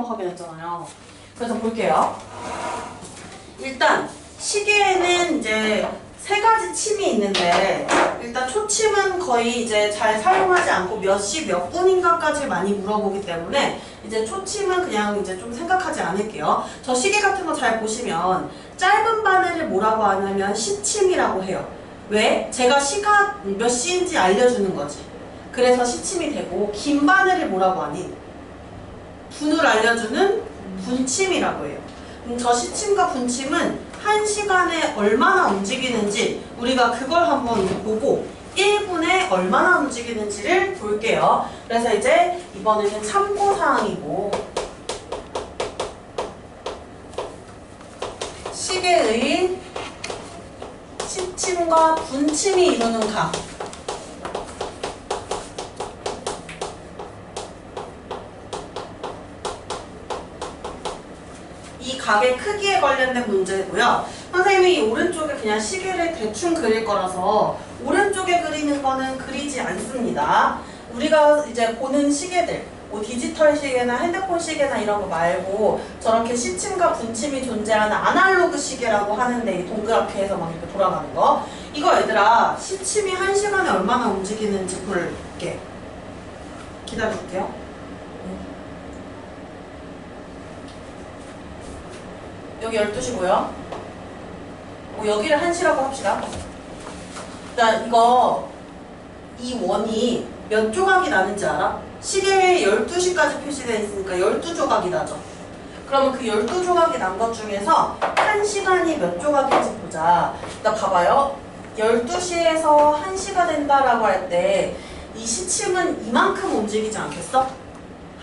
거 확인했잖아요. 그래서 볼게요. 일단 시계에는 이제 세 가지 침이 있는데 일단 초침은 거의 이제 잘 사용하지 않고 몇 시 몇 분인가까지 많이 물어보기 때문에 이제 초침은 그냥 이제 좀 생각하지 않을게요. 저 시계 같은 거 잘 보시면 짧은 바늘을 뭐라고 하냐면 시침이라고 해요. 왜? 제가 시각 몇 시인지 알려주는 거지. 그래서 시침이 되고 긴 바늘을 뭐라고 하니? 분을 알려주는 분침이라고 해요. 저 시침과 분침은 1시간에 얼마나 움직이는지 우리가 그걸 한번 보고 1분에 얼마나 움직이는지를 볼게요. 그래서 이제 이번에는 참고사항이고 시계의 시침과 분침이 이루는 각 이 각의 크기에 관련된 문제고요. 선생님이 이 오른쪽에 그냥 시계를 대충 그릴 거라서 오른쪽에 그리는 거는 그리지 않습니다. 우리가 이제 보는 시계들, 뭐 디지털 시계나 핸드폰 시계나 이런 거 말고 저렇게 시침과 분침이 존재하는 아날로그 시계라고 하는데 이 동그랗게 해서 막 이렇게 돌아가는 거. 이거 얘들아 시침이 1시간에 얼마나 움직이는지 볼게. 기다려줄게요. 여기 12시고요. 여기를 1시라고 합시다. 일단 이 원이 몇 조각이 나는지 알아? 시계에 12시까지 표시되어 있으니까 12조각이 나죠. 그러면 그 12조각이 난 것 중에서 1시간이 몇 조각인지 보자. 일단 봐봐요. 12시에서 1시가 된다라고 할 때 이 시침은 이만큼 움직이지 않겠어?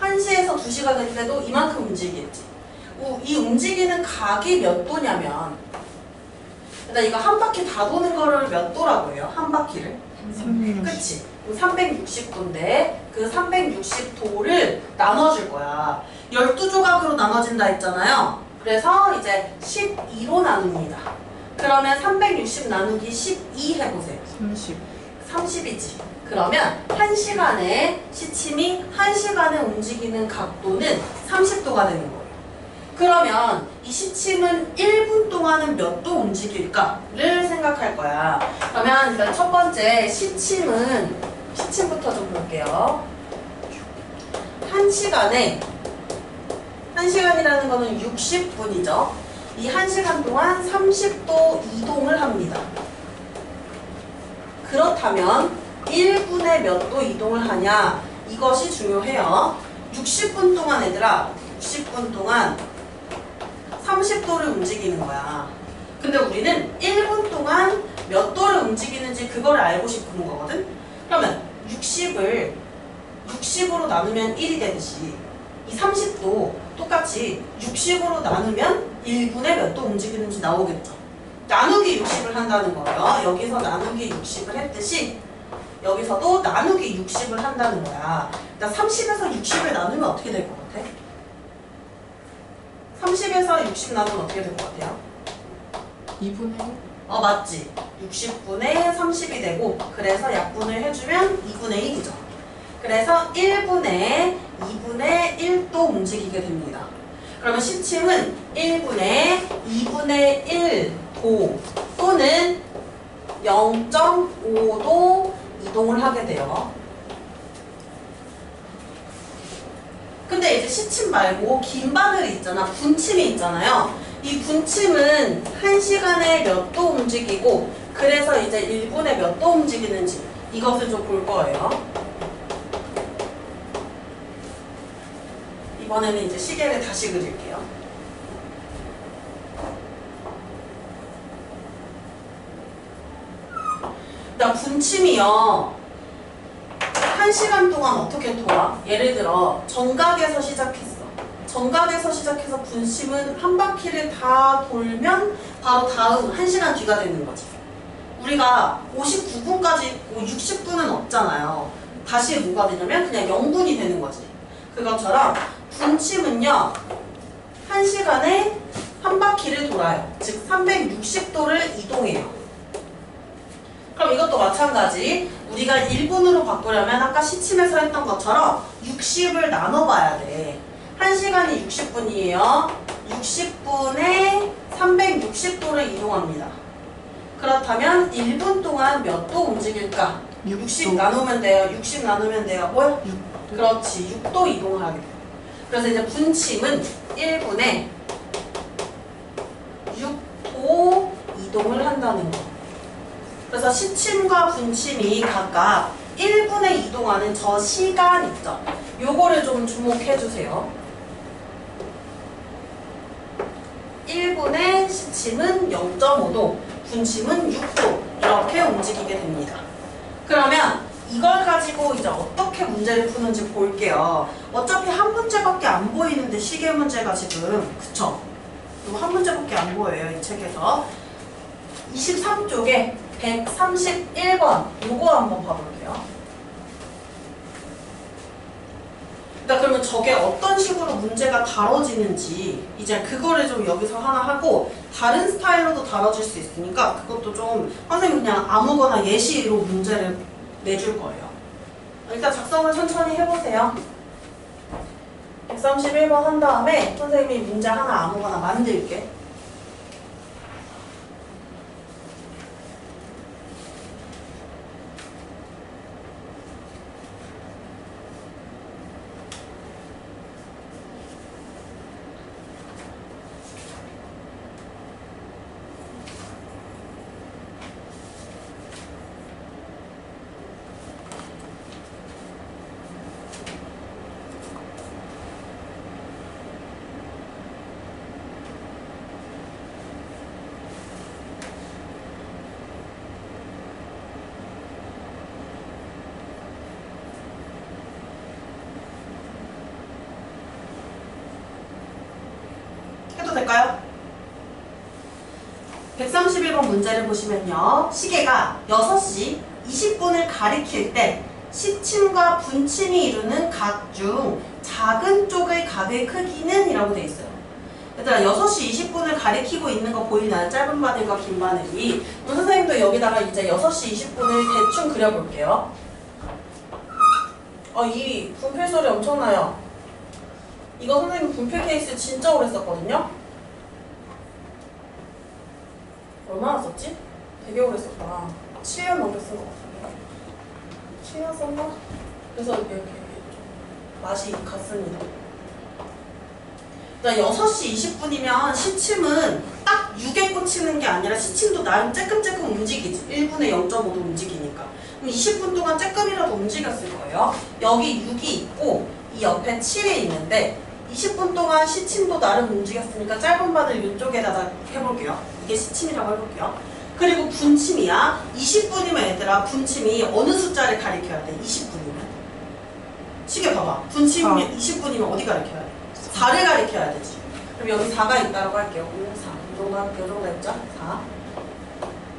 1시에서 2시가 될 때도 이만큼 움직이겠지. 이 움직이는 각이 몇 도냐면 일단 이거 한 바퀴 다 도는 거를 몇 도라고 해요? 한 바퀴를? 360. 그치? 360도인데 그 360도를 나눠줄 거야. 12조각으로 나눠진다 했잖아요. 그래서 이제 12로 나눕니다. 그러면 360 나누기 12 해보세요. 30이지. 그러면 1시간에 시침이 1시간에 움직이는 각도는 30도가 되는 거예요. 그러면 이 시침은 1분 동안은 몇 도 움직일까를 생각할 거야. 그러면 일단 첫 번째 시침부터 좀 볼게요. 1시간이라는 거는 60분이죠. 이 1시간 동안 30도 이동을 합니다. 그렇다면 1분에 몇 도 이동을 하냐? 이것이 중요해요. 60분 동안 얘들아, 60분 동안 30도를 움직이는 거야. 근데 우리는 1분 동안 몇 도를 움직이는지 그걸 알고 싶은 거거든? 그러면 60으로 나누면 1이 되듯이 이 30도 똑같이 60으로 나누면 1분에 몇 도 움직이는지 나오겠죠. 나누기 60을 한다는 거예요. 여기서 나누기 60을 했듯이 여기서도 나누기 60을 한다는 거야. 일단 30에서 60을 나누면 어떻게 될 것 같아? 30에서 60 나누면 어떻게 될 것 같아요? 2분의 1? 맞지. 60분의 30이 되고 그래서 약분을 해주면 2분의 1이죠. 그래서 1분에 2분의 1도 움직이게 됩니다. 그러면 시침은 1분에 2분의 1도 또는 0.5도 이동을 하게 돼요. 근데 이제 시침 말고 긴 바늘이 있잖아. 분침이 있잖아요. 이 분침은 1시간에 몇 도 움직이고 그래서 이제 1분에 몇 도 움직이는지 이것을 좀 볼 거예요. 이번에는 이제 시계를 다시 그릴게요. 일단 분침이요. 1시간 동안 어떻게 돌아? 예를 들어 정각에서 시작했어. 정각에서 시작해서 분침은 한 바퀴를 다 돌면 바로 다음 1시간 뒤가 되는 거지. 우리가 59분까지 60분은 없잖아요. 다시 뭐가 되냐면 그냥 0분이 되는 거지. 그것처럼 분침은요. 1시간에 한 바퀴를 돌아요. 즉 360도를 이동해요. 그럼 이것도 마찬가지. 우리가 1분으로 바꾸려면 아까 시침에서 했던 것처럼 60을 나눠봐야 돼. 1시간이 60분이에요. 60분에 360도를 이동합니다. 그렇다면 1분 동안 몇 도 움직일까? 60 나누면 돼요. 60 나누면 돼요. 뭐야? 6도. 그렇지. 6도 이동을 하게 돼요. 그래서 이제 분침은 1분에 6도 이동을 한다는 거. 그래서 시침과 분침이 각각 1분에 이동하는 저 시간 있죠? 요거를 좀 주목해 주세요. 1분의 시침은 0.5도, 분침은 6도 이렇게 움직이게 됩니다. 그러면 이걸 가지고 이제 어떻게 문제를 푸는지 볼게요. 어차피 한 문제밖에 안 보이는데 시계 문제가 지금 그쵸? 이거 한 문제밖에 안 보여요, 이 책에서. 23쪽에 131번 요거 한번 봐볼게요. 그러면 저게 어떤 식으로 문제가 다뤄지는지 이제 그거를 좀 여기서 하나 하고 다른 스타일로도 다뤄질 수 있으니까 그것도 좀 선생님 그냥 아무거나 예시로 문제를 내줄 거예요. 일단 작성을 천천히 해보세요. 131번 한 다음에 선생님이 문제 하나 아무거나 만들게. 해도 될까요? 131번 문제를 보시면요. 시계가 6시 20분을 가리킬 때 시침과 분침이 이루는 각 중 작은 쪽의 각의 크기는 이라고 돼 있어요. 얘들아 6시 20분을 가리키고 있는 거 보이나요? 짧은 바늘과 긴 바늘이. 그럼 선생님도 여기다가 이제 6시 20분을 대충 그려볼게요. 이 분필 소리 엄청나요. 이거 선생님 분필 케이스 진짜 오래 썼거든요? 얼마나 썼지? 되게 오래 썼구나. 7년 넘게 쓴 것 같은데. 7년 썼나? 그래서 이렇게 좀 맛이 갔습니다. 그러니까 6시 20분이면 시침은 딱 6에 꽂히는 게 아니라 시침도 나름 쬐끔쬐끔 움직이지. 1분에 0.5도 움직이니까. 그럼 20분 동안 쬐끔이라도 움직였을 거예요. 여기 6이 있고 이 옆에 7이 있는데 20분 동안 시침도 나름 움직였으니까 짧은 바늘 이쪽에다가 해볼게요. 이게 시침이라고 해볼게요. 그리고 분침이야. 20분이면 얘들아 분침이 어느 숫자를 가리켜야 돼? 20분이면. 시계 봐봐. 분침이면 20분이면 어디 가리켜야 돼? 4를 가리켜야 되지. 그럼 여기 4가 있다고 할게요. 5, 4. 이 정도 했죠? 4.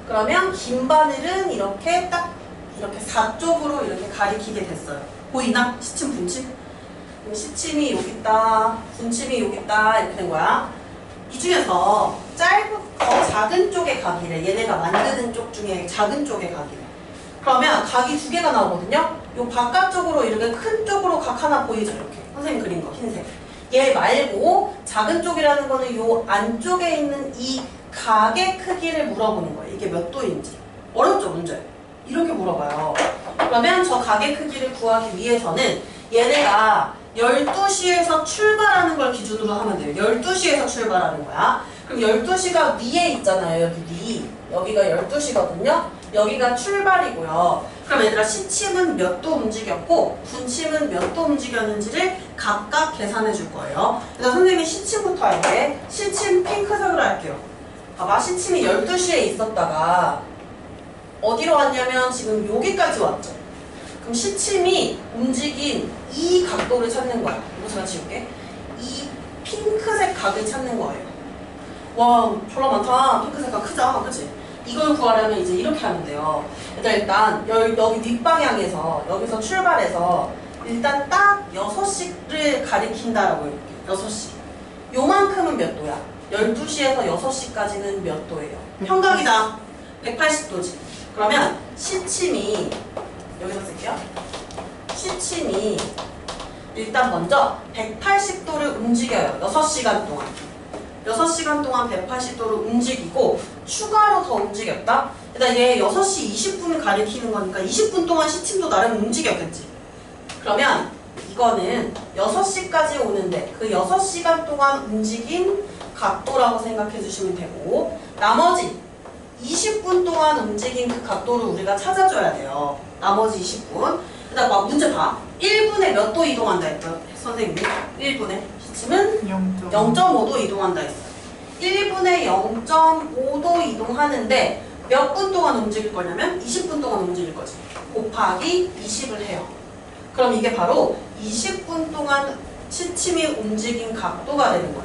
그러면 긴 바늘은 이렇게 딱 이렇게 4쪽으로 이렇게 가리키게 됐어요. 보이나? 시침, 분침? 그럼 시침이 여기 있다, 분침이 여기 있다 이렇게 된 거야. 이 중에서 더 작은 쪽의 각이래. 얘네가 만드는 쪽 중에 작은 쪽의 각이래. 그러면 각이 2개가 나오거든요. 요 바깥쪽으로 이렇게 큰 쪽으로 각 하나 보이죠? 이렇게 선생님 그린 거 흰색. 얘 말고 작은 쪽이라는 거는 요 안쪽에 있는 이 각의 크기를 물어보는 거예요. 이게 몇 도인지. 어렵죠 문제? 이렇게 물어봐요. 그러면 저 각의 크기를 구하기 위해서는 얘네가 12시에서 출발하는 걸 기준으로 하면 돼요. 12시에서 출발하는 거야. 그럼 12시가 위에 있잖아요. 여기 위. 여기가 12시거든요. 여기가 출발이고요. 그럼 얘들아 시침은 몇 도 움직였고 분침은 몇 도 움직였는지를 각각 계산해 줄 거예요. 일단 선생님이 시침부터 할게. 시침 핑크색으로 할게요. 봐봐. 시침이 12시에 있었다가 어디로 왔냐면 지금 여기까지 왔죠. 그럼 시침이 움직인 이 각도를 찾는 거야. 이거 제가 지울게. 이 핑크색 각을 찾는 거예요. 와, 졸라 많다. 핑크색 각 크죠? 그치? 이걸 구하려면 이제 이렇게 하면 돼요. 일단 여기 뒷방향에서 여기서 출발해서 일단 딱 6시를 가리킨다라고 해볼게요. 6시. 요만큼은 몇 도야? 12시에서 6시까지는 몇 도예요? 평각이다. 180도지. 그러면 시침이 여기서 쓸게요. 시침이 일단 먼저 180도를 움직여요. 6시간 동안. 6시간 동안 180도를 움직이고 추가로 더 움직였다? 일단 얘 6시 20분을 가리키는 거니까 20분 동안 시침도 나름 움직였겠지. 그러면 이거는 6시까지 오는데 그 6시간 동안 움직인 각도라고 생각해 주시면 되고 나머지 20분 동안 움직인 그 각도를 우리가 찾아줘야 돼요. 나머지 20분. 일단 막 문제 봐. 1분에 몇 도 이동한다 했죠? 선생님이 1분에 시침은 0.5도 이동한다 했어요. 1분에 0.5도 이동하는데 몇 분 동안 움직일 거냐면 20분 동안 움직일 거지. 곱하기 20을 해요. 그럼 이게 바로 20분 동안 시침이 움직인 각도가 되는 거야.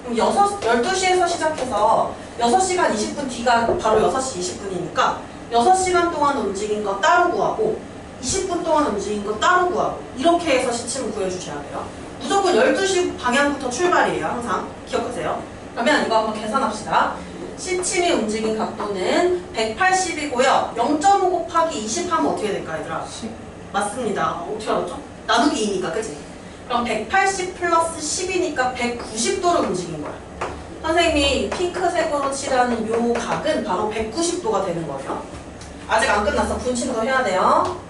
그럼 12시에서 시작해서 6시간 20분 뒤가 바로 6시 20분이니까 6시간 동안 움직인 거 따로 구하고 20분 동안 움직인 거 따로 구하고 이렇게 해서 시침을 구해주셔야 돼요. 무조건 12시 방향부터 출발이에요. 항상 기억하세요. 그러면 이거 한번 계산합시다. 시침이 움직인 각도는 180이고요. 0.5 곱하기 20 하면 어떻게 될까 얘들아? 10. 맞습니다. 어떻게 알았죠? 나누기 2니까 그치? 그럼 180 플러스 10이니까 190도를 움직인 거야. 선생님이 핑크색으로 칠하는 요 각은 바로 190도가 되는 거예요. 아직 안 끝났어. 분침도 해야 돼요.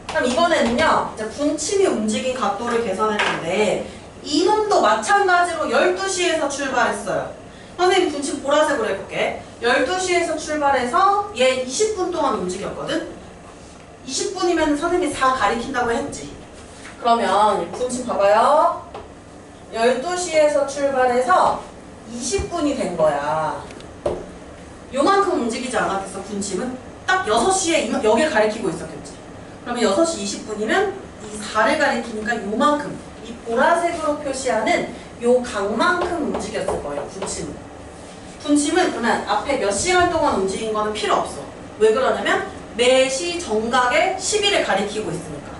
그럼 이번에는요, 이제 분침이 움직인 각도를 계산했는데 이놈도 마찬가지로 12시에서 출발했어요. 선생님 분침 보라색으로 해볼게. 12시에서 출발해서 얘 20분 동안 움직였거든? 20분이면 선생님이 4 가리킨다고 했지. 그러면 분침 봐봐요. 12시에서 출발해서 20분이 된 거야. 요만큼 움직이지 않았겠어, 분침은? 딱 6시에 여길 가리키고 있었겠지. 그러면 6시 20분이면 이 4를 가리키니까 요만큼, 이 보라색으로 표시하는 요 각만큼 움직였을 거예요, 분침은. 분침은 그러면 앞에 몇 시간 동안 움직인 거는 필요 없어. 왜 그러냐면 매시 정각에 10일을 가리키고 있으니까.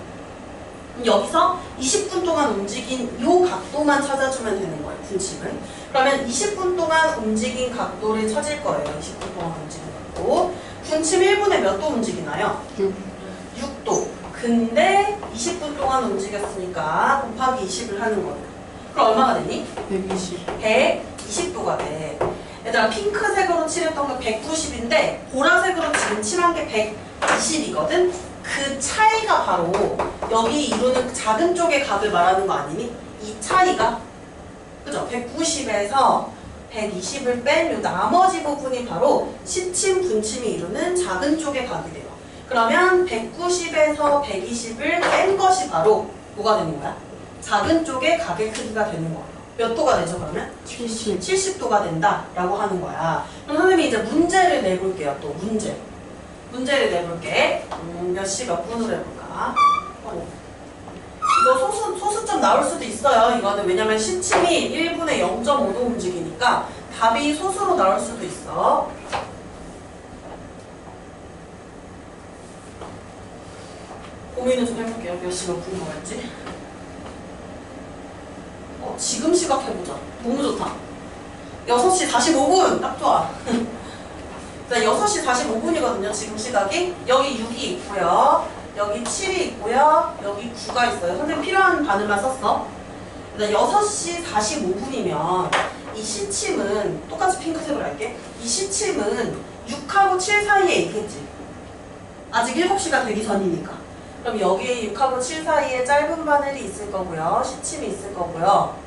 그럼 여기서 20분 동안 움직인 요 각도만 찾아주면 되는 거예요, 분침은. 그러면 20분 동안 움직인 각도를 찾을 거예요, 20분 동안 움직인 각도. 분침 1분에 몇 도 움직이나요? 6도. 근데 20분 동안 움직였으니까 곱하기 20을 하는 거예요. 그럼 얼마가 되니? 120. 120도가 돼. 얘들아 핑크색으로 칠했던 게 190인데 보라색으로 지금 칠한 게 120이거든? 그 차이가 바로 여기 이루는 작은 쪽의 각을 말하는 거 아니니? 이 차이가 그죠? 190에서 120을 뺀 요 나머지 부분이 바로 시침, 분침이 이루는 작은 쪽의 각이 돼요. 그러면 190에서 120을 뺀 것이 바로 뭐가 되는 거야? 작은 쪽의 각의 크기가 되는 거예요. 몇 도가 되죠 그러면? 70. 70도가 된다라고 하는 거야. 그럼 선생님이 이제 문제를 내볼게요. 또 문제를 내볼게. 몇 시 몇 분으로 해볼까? 이거 소수점 나올 수도 있어요. 이거는 왜냐면 시침이 1분에 0.5도 움직이니까 답이 소수로 나올 수도 있어. 고민을 좀 해볼게요. 몇 시 몇 분으로 할지. 지금 시각해보자. 너무 좋다. 6시 45분! 딱 좋아. 6시 45분이거든요, 지금 시각이. 여기 6이 있고요. 여기 7이 있고요. 여기 9가 있어요. 선생님 필요한 바늘만 썼어. 6시 45분이면 이 시침은 똑같이 핑크색으로 할게. 이 시침은 6하고 7 사이에 있겠지. 아직 7시가 되기 전이니까. 그럼 여기에 6하고 7 사이에 짧은 바늘이 있을 거고요. 시침이 있을 거고요.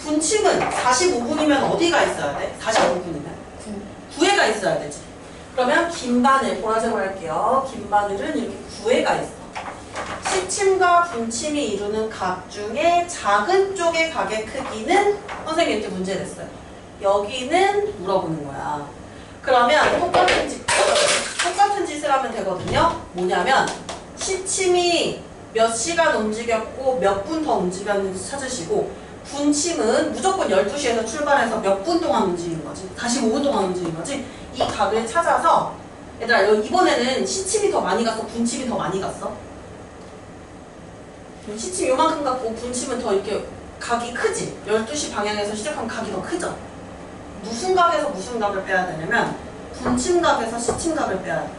분침은 45분이면 어디가 있어야 돼? 45분이면? 9회가 있어야 되지. 그러면 긴 바늘, 보라색으로 할게요. 긴 바늘은 이렇게 9회가 있어. 시침과 분침이 이루는 각 중에 작은 쪽의 각의 크기는 선생님이 이렇게 문제 냈어요. 여기는 물어보는 거야. 그러면 똑같은 짓을 하면 되거든요. 뭐냐면 시침이 몇 시간 움직였고 몇 분 더 움직였는지 찾으시고 분침은 무조건 12시에서 출발해서 몇 분 동안 움직인 거지. 45분 동안 움직인 거지. 이 각을 찾아서 얘들아 이번에는 시침이 더 많이 갔어? 분침이 더 많이 갔어? 시침 요만큼 갔고 분침은 더 이렇게 각이 크지? 12시 방향에서 시작하면 각이 더 크죠? 무슨 각에서 무슨 각을 빼야 되냐면 분침각에서 시침각을 빼야 돼.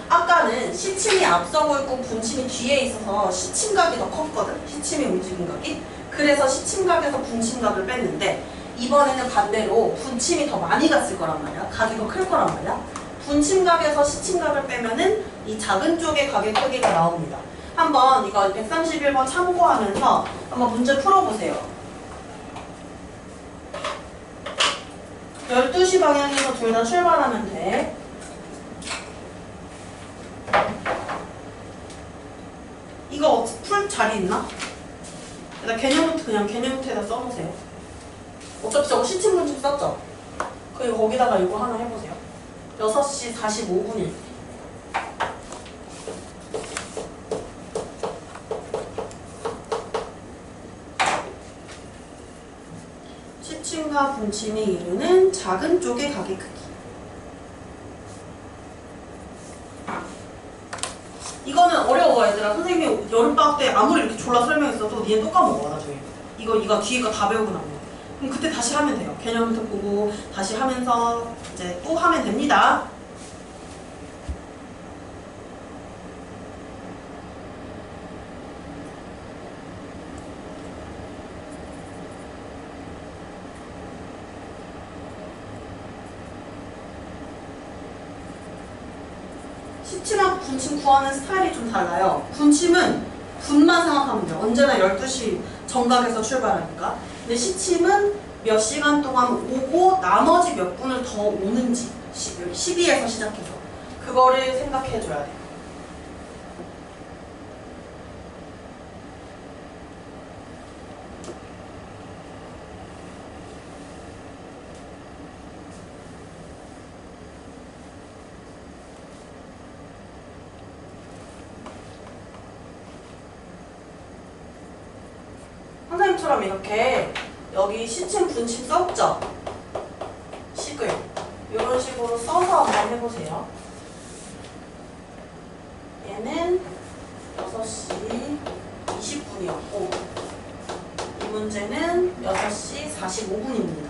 아까는 시침이 앞서고 있고 분침이 뒤에 있어서 시침각이 더 컸거든. 시침이 움직인 각이. 그래서 시침각에서 분침각을 뺐는데 이번에는 반대로 분침이 더 많이 갔을 거란 말이야. 각이 더 클 거란 말이야. 분침각에서 시침각을 빼면은 이 작은 쪽의 각의 크기가 나옵니다. 한번 이거 131번 참고하면서 한번 문제 풀어보세요. 12시 방향에서 둘 다 출발하면 돼. 이거 풀 자리 있나? 일단 개념 노트 그냥 개념 노트에다 써보세요. 어차피 저거 시침 분침 썼죠? 그리고 거기다가 이거 하나 해보세요. 6시 45분일 때. 시침과 분침이 이루는 작은 쪽의 각의 크기. 이거는 어려워 얘들아. 선생님이 여름방학 때 아무리 이렇게 졸라 설명했어도 니네 또 까먹어 나중에. 이거 뒤에 거 다 배우고 나면. 그럼 그때 다시 하면 돼요. 개념부터 보고 다시 하면서 이제 또 하면 됩니다. 시침하고 분침 구하는 스타일이 좀 달라요. 분침은 분만 생각하면 돼요. 언제나 12시 정각에서 출발하니까. 근데 시침은 몇 시간 동안 오고 나머지 몇 분을 더 오는지 12에서 시작해서 그거를 생각해 줘야 돼요. 선생님처럼 이렇게 여기 시침 분침 썼죠? 식을 이런 식으로 써서 한번 해보세요. 얘는 6시 20분이었고 이 문제는 6시 45분입니다.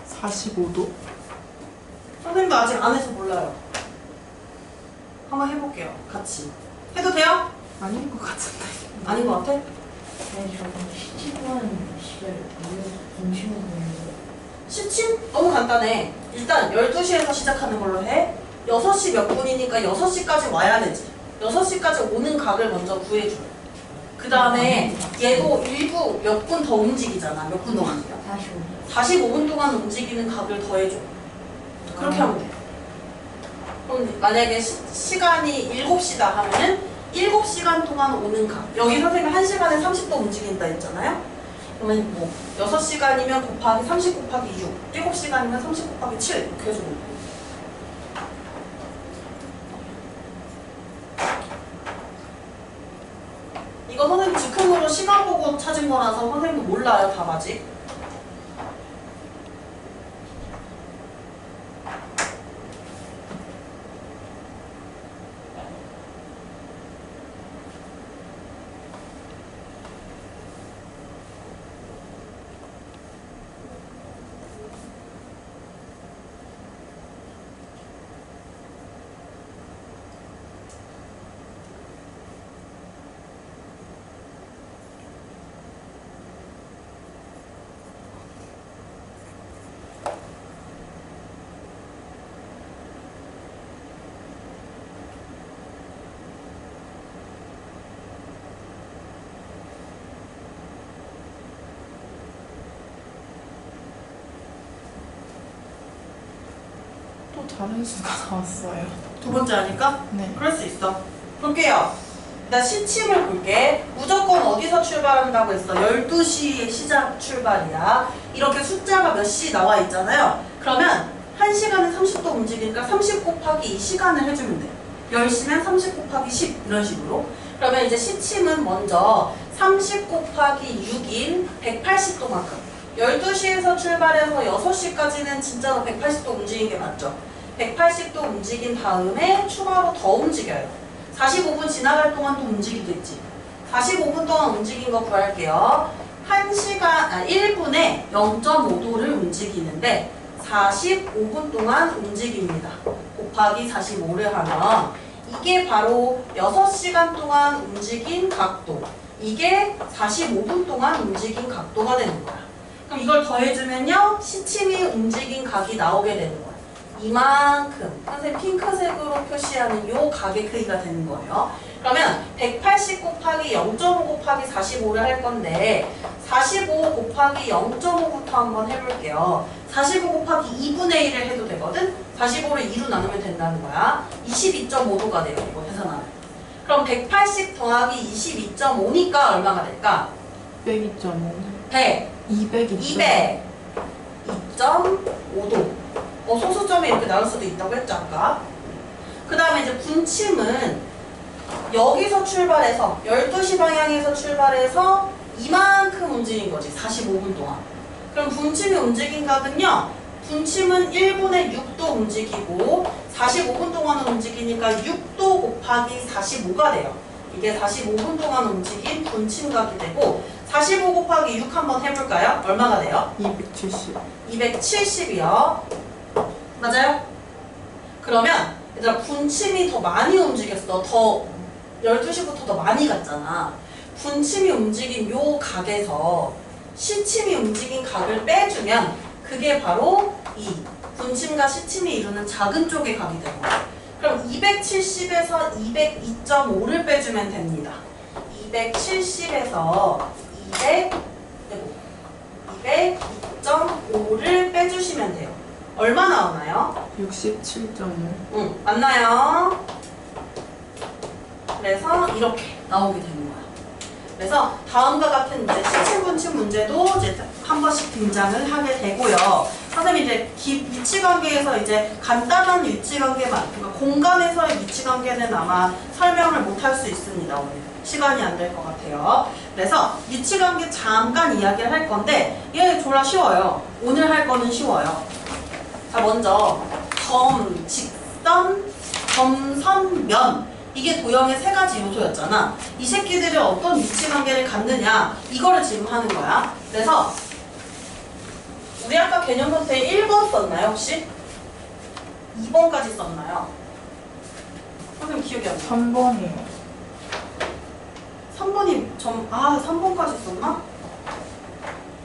사 45도? 선생님도 아직 안 해서 몰라요. 한번 해볼게요. 같이. 해도 돼요? 아닌 것 같은데. 아닌 것 같아? 네, 저건 시집은 시를 중심으로 보는데 시침? 너무 간단해. 일단 12시에서 시작하는 걸로 해. 6시 몇 분이니까 6시까지 와야 되지. 6시까지 오는 각을 먼저 구해줘. 그 다음에 얘도 일부 몇 분 더 움직이잖아. 몇 분 동안이야? 다시 오죠. 45분 동안 움직이는 각을 더해줘. 그렇게 하면 돼. 그럼 만약에 시간이 7시다 하면은 7시간 동안 오는 각. 여기 선생님이 1시간에 30도 움직인다 했잖아요? 그러면 뭐 6시간이면 곱하기 30 곱하기 6, 7시간이면 30 곱하기 7 이렇게 해주면 돼. 이거 선생님 즉흥으로 시간 보고 찾은 거라서 선생님도 몰라요, 답 아직. 또 다른 수가 나왔어요. 두 번째 하니까? 네. 그럴 수 있어. 볼게요. 일단 시침을 볼게. 무조건 어디서 출발한다고 했어? 12시에 시작 출발이야. 이렇게 숫자가 몇 시 나와 있잖아요. 그러면 1시간에 30도 움직이니까 30 곱하기 이 시간을 해주면 돼. 10시면 30 곱하기 10 이런 식으로. 그러면 이제 시침은 먼저 30 곱하기 6인 180도만큼. 12시에서 출발해서 6시까지는 진짜로 180도 움직인 게 맞죠? 180도 움직인 다음에 추가로 더 움직여요. 45분 지나갈 동안 또 움직이겠지. 45분 동안 움직인 거 구할게요. 1분에 0.5도를 움직이는데 45분 동안 움직입니다. 곱하기 45를 하면 이게 바로 6시간 동안 움직인 각도. 이게 45분 동안 움직인 각도가 되는 거야. 그럼 이걸 더해주면요. 시침이 움직인 각이 나오게 되는 거야. 이만큼. 선생님 핑크색으로 표시하는 요 각의 크기가 되는 거예요. 그러면 180 곱하기 0.5 곱하기 45를 할 건데 45 곱하기 0.5부터 한번 해볼게요. 45 곱하기 2분의 1을 해도 되거든? 45를 2로 나누면 된다는 거야. 22.5도가 돼요. 이거 해서 그럼 180 더하기 22.5니까 얼마가 될까? 102.5. 100. 202. 202.5도. 소수점이 이렇게 나올 수도 있다고 했죠, 아까. 그 다음에 이제 분침은 여기서 출발해서 12시 방향에서 출발해서 이만큼 움직인 거지, 45분 동안. 그럼 분침이 움직인 각은요, 분침은 1분에 6도 움직이고 45분 동안 움직이니까 6도 곱하기 45가 돼요. 이게 45분 동안 움직인 분침각이 되고 45 곱하기 6 한번 해볼까요? 얼마가 돼요? 270. 270이요. 맞아요? 그러면 얘들아 분침이 더 많이 움직였어. 더 12시부터 더 많이 갔잖아. 분침이 움직인 요 각에서 시침이 움직인 각을 빼주면 그게 바로 이 분침과 시침이 이루는 작은 쪽의 각이 되는 거야. 그럼 270에서 202.5를 빼주면 됩니다. 270에서 202.5를 빼주시면 돼요. 얼마 나오나요? 67.5. 응, 맞나요? 그래서 이렇게 나오게 되는 거야. 그래서 다음과 같은 이제 시침 분침 문제도 이제 한 번씩 등장을 하게 되고요. 선생님이 이제 위치관계에서 이제 간단한 위치관계만, 그러니까 공간에서의 위치관계는 아마 설명을 못 할 수 있습니다. 오늘 시간이 안 될 것 같아요. 그래서 위치관계 잠깐 이야기를 할 건데 얘 졸라 쉬워요. 오늘 할 거는 쉬워요. 자, 먼저 점, 직선, 점선, 면. 이게 도형의 세 가지 요소였잖아. 이 새끼들이 어떤 위치관계를 갖느냐, 이거를 지금 하는 거야. 그래서 우리 아까 개념 선택 1번 썼나요 혹시? 2번까지 썼나요? 선생님 기억이 안 나요. 3번이요. 3번이 3번까지 썼나?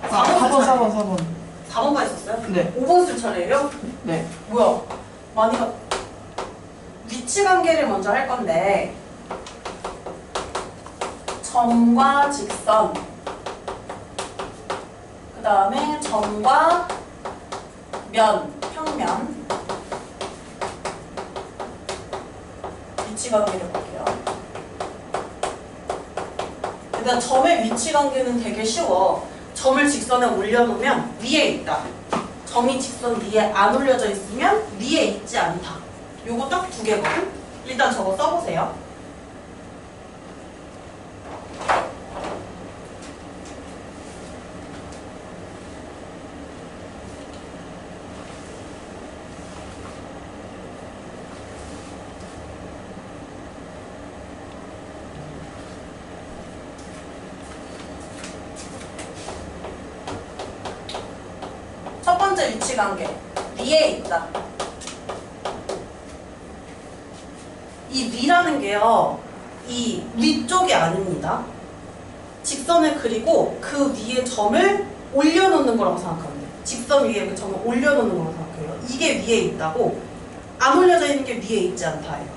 4번. 4번까지 썼어요? 네. 5번 쓸 차례예요? 네. 뭐야? 많이 위치관계를 먼저 할 건데 점과 직선, 그 다음에 점과 면, 평면 위치관계를 볼게요. 일단 점의 위치관계는 되게 쉬워. 점을 직선에 올려놓으면 위에 있다. 점이 직선 위에 안 올려져 있으면 위에 있지 않다. 요거 딱 두 개거든? 일단 저거 써보세요. 첫 번째 위치관계, 위에 있다. 이 위라는 게요, 이 위쪽이 아닙니다. 직선을 그리고 그 위에 점을 올려놓는 거라고 생각하면 돼요. 직선 위에 그 점을 올려놓는 거라고 생각해요. 이게 위에 있다고, 안 올려져 있는 게 위에 있지 않다예요.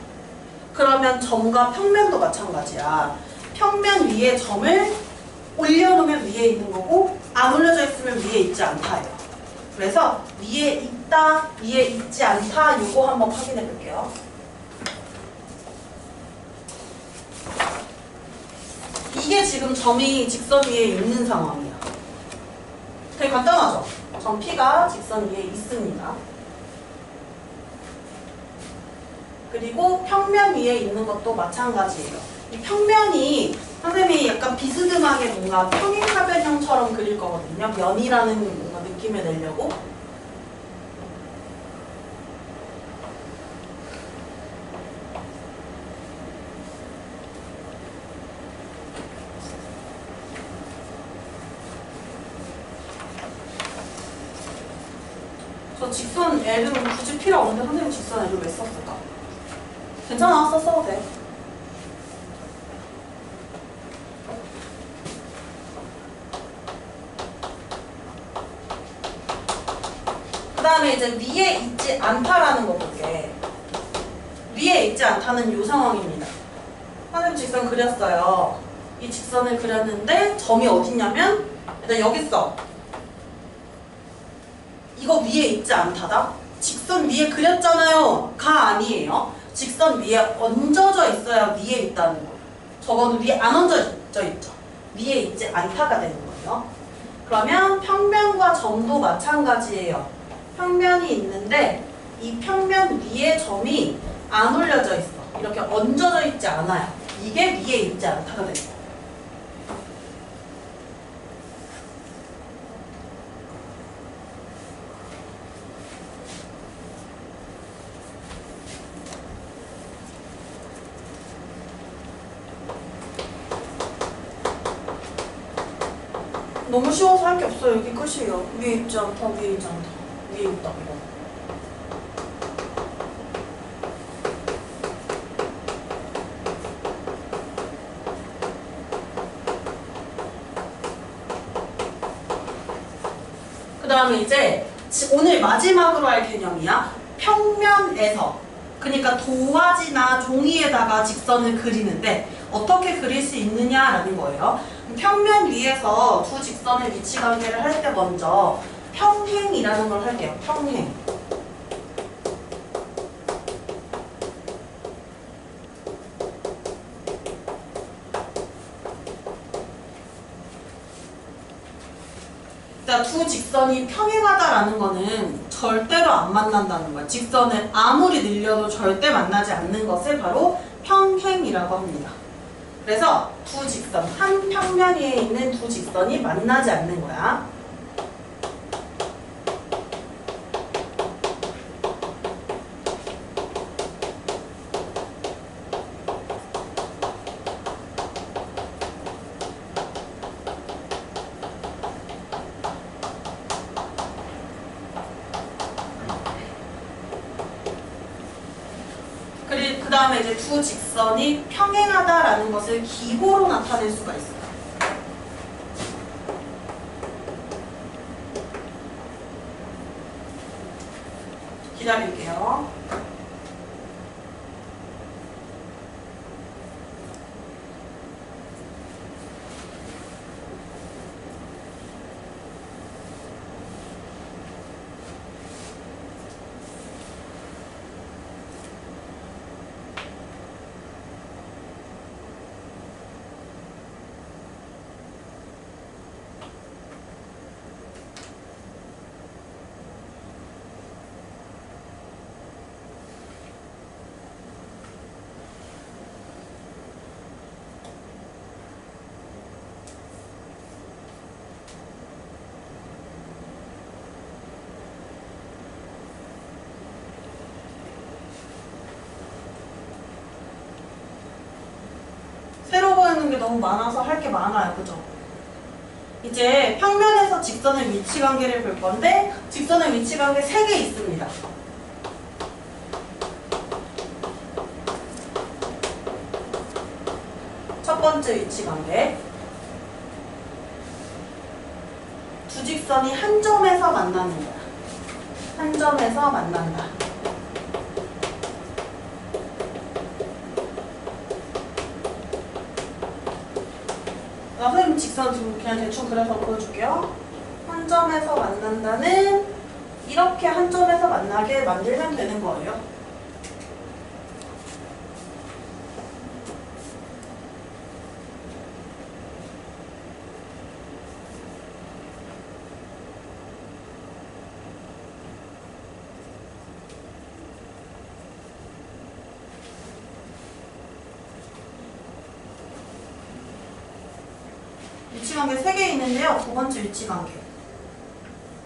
그러면 점과 평면도 마찬가지야. 평면 위에 점을 올려놓으면 위에 있는 거고 안 올려져 있으면 위에 있지 않다예요. 그래서 위에 있다 있다, 위에 있지 않다, 이거 한번 확인해 볼게요. 이게 지금 점이 직선 위에 있는 상황이야. 되게 간단하죠? 점 P가 직선 위에 있습니다. 그리고 평면 위에 있는 것도 마찬가지예요. 이 평면이 선생님이 약간 비스듬하게 뭔가 평행하변형처럼 그릴 거거든요. 면이라는 뭔가 느낌을 내려고. 저 직선 L은 굳이 필요 없는데 선생님 직선 L을 왜 썼을까? 괜찮아, 써도 돼. 그 다음에 이제 위에 있지 않다라는 거 볼게. 위에 있지 않다는 이 상황입니다. 선생님 직선 그렸어요. 이 직선을 그렸는데 점이 어딨냐면 일단 여기 있어. 이거 위에 있지 않다다? 직선 위에 그렸잖아요. 가 아니에요. 직선 위에 얹어져 있어야 위에 있다는 거예요. 저거는 위에 안 얹어져 있죠. 위에 있지 않다가 되는 거예요. 그러면 평면과 점도 마찬가지예요. 평면이 있는데 이 평면 위에 점이 안 올려져 있어. 이렇게 얹어져 있지 않아요. 이게 위에 있지 않다가 되는 거예요. 너무 쉬워서 할 게 없어요. 여기 끝이에요. 위에 있지 않다, 위에 있지 않다. 위에 있다, 이거. 그 다음에 이제 오늘 마지막으로 할 개념이야. 평면에서. 그러니까 도화지나 종이에다가 직선을 그리는데 어떻게 그릴 수 있느냐라는 거예요. 평면 위에서 두 직선의 위치 관계를 할 때 먼저 평행이라는 걸 할게요. 평행. 그러니까 두 직선이 평행하다라는 거는 절대로 안 만난다는 거야. 직선을 아무리 늘려도 절대 만나지 않는 것을 바로 평행이라고 합니다. 그래서 두 직선, 한 평면 위에 있는 두 직선이 만나지 않는 거야. 그 다음에 이제 두 직선이 평행하다라는 것을 기호로 나타낼 수가 있어요. 기다릴게요. 새로 보이는 게 너무 많아서 할 게 많아요. 그죠? 이제 평면에서 직선의 위치 관계를 볼 건데 직선의 위치 관계 3개 있습니다. 첫 번째 위치 관계. 두 직선이 한 점에서 만나는 거야. 한 점에서 만난다. 선생님 직선 지금 그냥 대충 그려서 보여줄게요. 한 점에서 만난다는 이렇게 한 점에서 만나게 만들면 되는 거예요. 위치관계 3개 있는데요. 두 번째 위치관계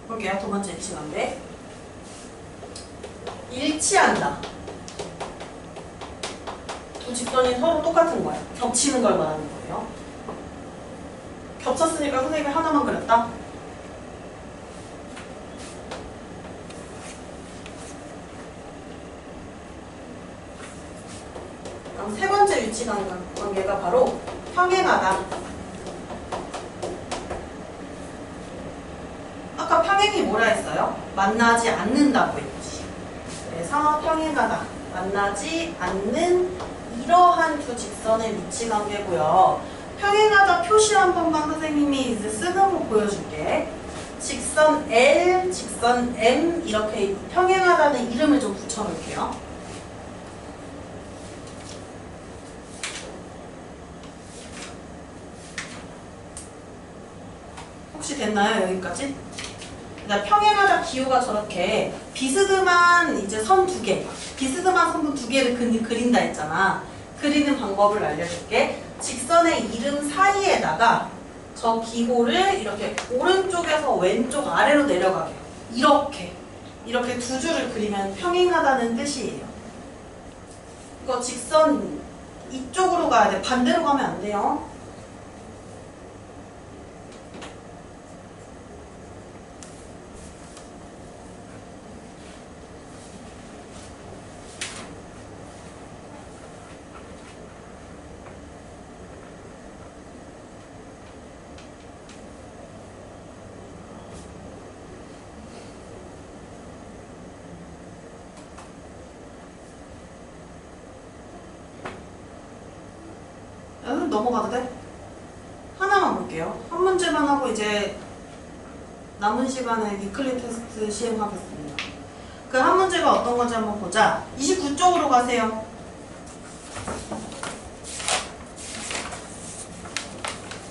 볼게요. 두 번째 위치관계 일치한다. 두 직선이 서로 똑같은 거야. 겹치는 걸 말하는 거예요. 겹쳤으니까 선생님이 하나만 그렸다. 그럼 세 번째 위치관계가 바로 평행하다. 아까 평행이 뭐라 했어요? 만나지 않는다고 했지. 그래서 평행하다. 만나지 않는 이러한 두 직선의 위치관계고요. 평행하다 표시 한 번만 선생님이 이제 쓰는 거 보여줄게. 직선 L, 직선 M 이렇게 평행하다는 이름을 좀 붙여볼게요. 혹시 됐나요? 여기까지? 평행하다 기호가 저렇게 비스듬한 이제 선 2개, 비스듬한 선분 2개를 그린다 했잖아. 그리는 방법을 알려줄게. 직선의 이름 사이에다가 저 기호를 이렇게 오른쪽에서 왼쪽 아래로 내려가게. 이렇게 두 줄을 그리면 평행하다는 뜻이에요. 이거 직선 이쪽으로 가야 돼. 반대로 가면 안 돼요. 넘어가도 돼? 하나만 볼게요. 한 문제만 하고 이제 남은 시간에 위클리 테스트 시행하겠습니다. 그 한 문제가 어떤 건지 한번 보자. 29쪽으로 가세요.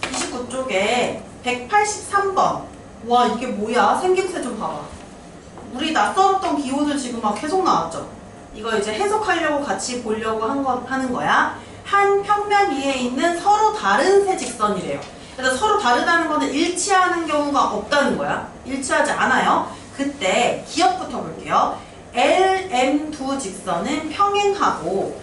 29쪽에 183번. 와, 이게 뭐야? 생김새 좀 봐봐. 우리 낯설었던 기호들 지금 막 계속 나왔죠? 이거 이제 해석하려고 같이 보려고 하는 거야. 한 평면 위에 있는 서로 다른 세 직선이래요. 그래서 서로 다르다는 거는 일치하는 경우가 없다는 거야. 일치하지 않아요. 그때 기억부터 볼게요. L, M 두 직선은 평행하고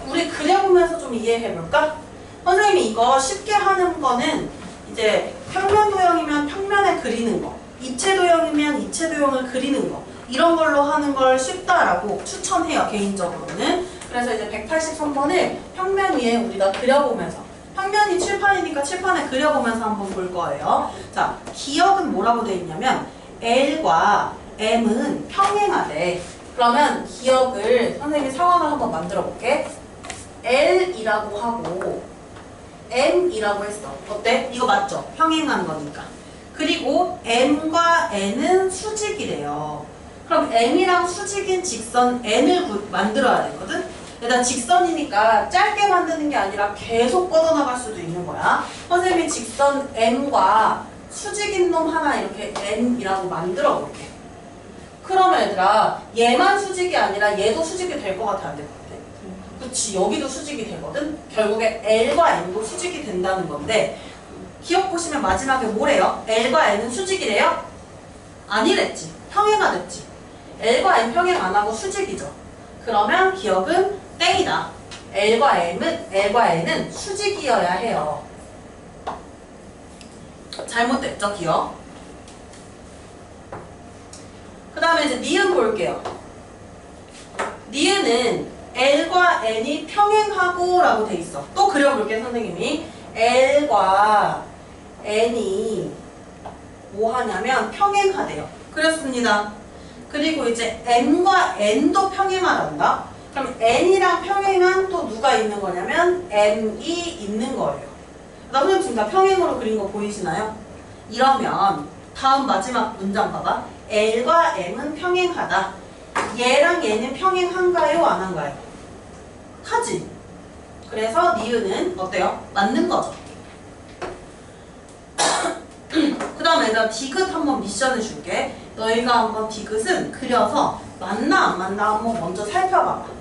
우리 그려보면서 좀 이해해볼까? 선생님이 이거 쉽게 하는 거는 이제 평면 도형이면 평면에 그리는 거, 입체 도형이면 입체 도형을 그리는 거, 이런 걸로 하는 걸 쉽다라고 추천해요. 개인적으로는. 그래서 이제 183번을 평면 위에 우리가 그려보면서, 평면이 칠판이니까 칠판에 그려보면서 한번 볼 거예요. 자, 기억은 뭐라고 되어 있냐면 L과 M은 평행하대. 그러면 기억을 선생님이 상황을 한번 만들어 볼게. L이라고 하고 M이라고 했어. 어때? 이거 맞죠? 평행한 거니까. 그리고 M과 N은 수직이래요. 그럼 M이랑 수직인 직선 N을 만들어야 되거든? 일단 직선이니까 짧게 만드는 게 아니라 계속 뻗어나갈 수도 있는 거야. 선생님이 직선 M과 수직인 놈 하나 이렇게 N이라고 만들어 볼게. 그러면 얘들아, 얘만 수직이 아니라 얘도 수직이 될 것 같아, 안 될 것 같아? 그치, 여기도 수직이 되거든? 결국에 L과 N도 수직이 된다는 건데, 기억 보시면 마지막에 뭐래요? L과 N은 수직이래요? 아니랬지. 평행하랬지. L과 N 평행 안 하고 수직이죠. 그러면 기억은 땡이다. L과 N은 수직이어야 해요. 잘못됐죠, 기억? 그 다음에 이제 니은 볼게요. 니은은 L과 N이 평행하고 라고 돼 있어. 또 그려볼게, 선생님이. L과 N이 뭐 하냐면 평행하대요. 그렇습니다. 그리고 이제 M과 N도 평행하단다. 그럼 N이랑 평행한 또 누가 있는 거냐면 M이 있는 거예요. 선생님 지금 다 평행으로 그린 거 보이시나요? 이러면 다음 마지막 문장 봐봐. L과 M은 평행하다. 얘랑 얘는 평행한가요? 안 한가요? 하지. 그래서 니은은 어때요? 맞는 거죠. 그 다음에 얘들아 디귿 한번 미션을 줄게. 너희가 한번 디귿은 그려서 맞나 안 맞나 한번 먼저 살펴봐봐.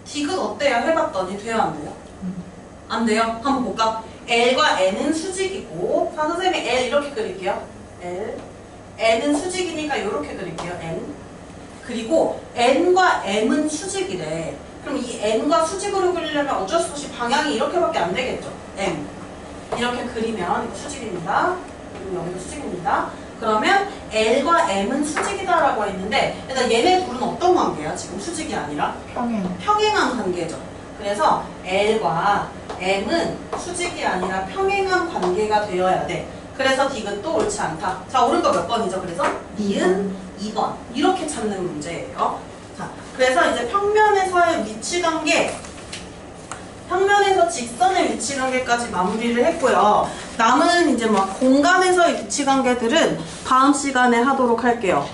디귿 어때요? 해봤더니 돼요? 안 돼요? 안 돼요? 한번 볼까? L과 N은 수직이고, 자, 선생님이 L 이렇게 그릴게요. L. N은 수직이니까 이렇게 그릴게요. N. 그리고 N과 M은 수직이래. 그럼 이 N과 수직으로 그리려면 어쩔 수 없이 방향이 이렇게밖에 안 되겠죠? M. 이렇게 그리면 이거 수직입니다. 그리고 여기도 수직입니다. 그러면 L과 M은 수직이다라고 했는데, 일단 얘네 둘은 어떤 관계야? 지금 수직이 아니라? 평행. 평행한 관계죠. 그래서 L과 M은 수직이 아니라 평행한 관계가 되어야 돼. 그래서 디귿도 옳지 않다. 자, 옳은 거 몇 번이죠? 그래서 니은 2번. 이렇게 찾는 문제예요. 자, 그래서 이제 평면에서의 위치 관계, 평면에서 직선의 위치 관계까지 마무리를 했고요. 남은 이제 막 공간에서의 위치 관계들은 다음 시간에 하도록 할게요.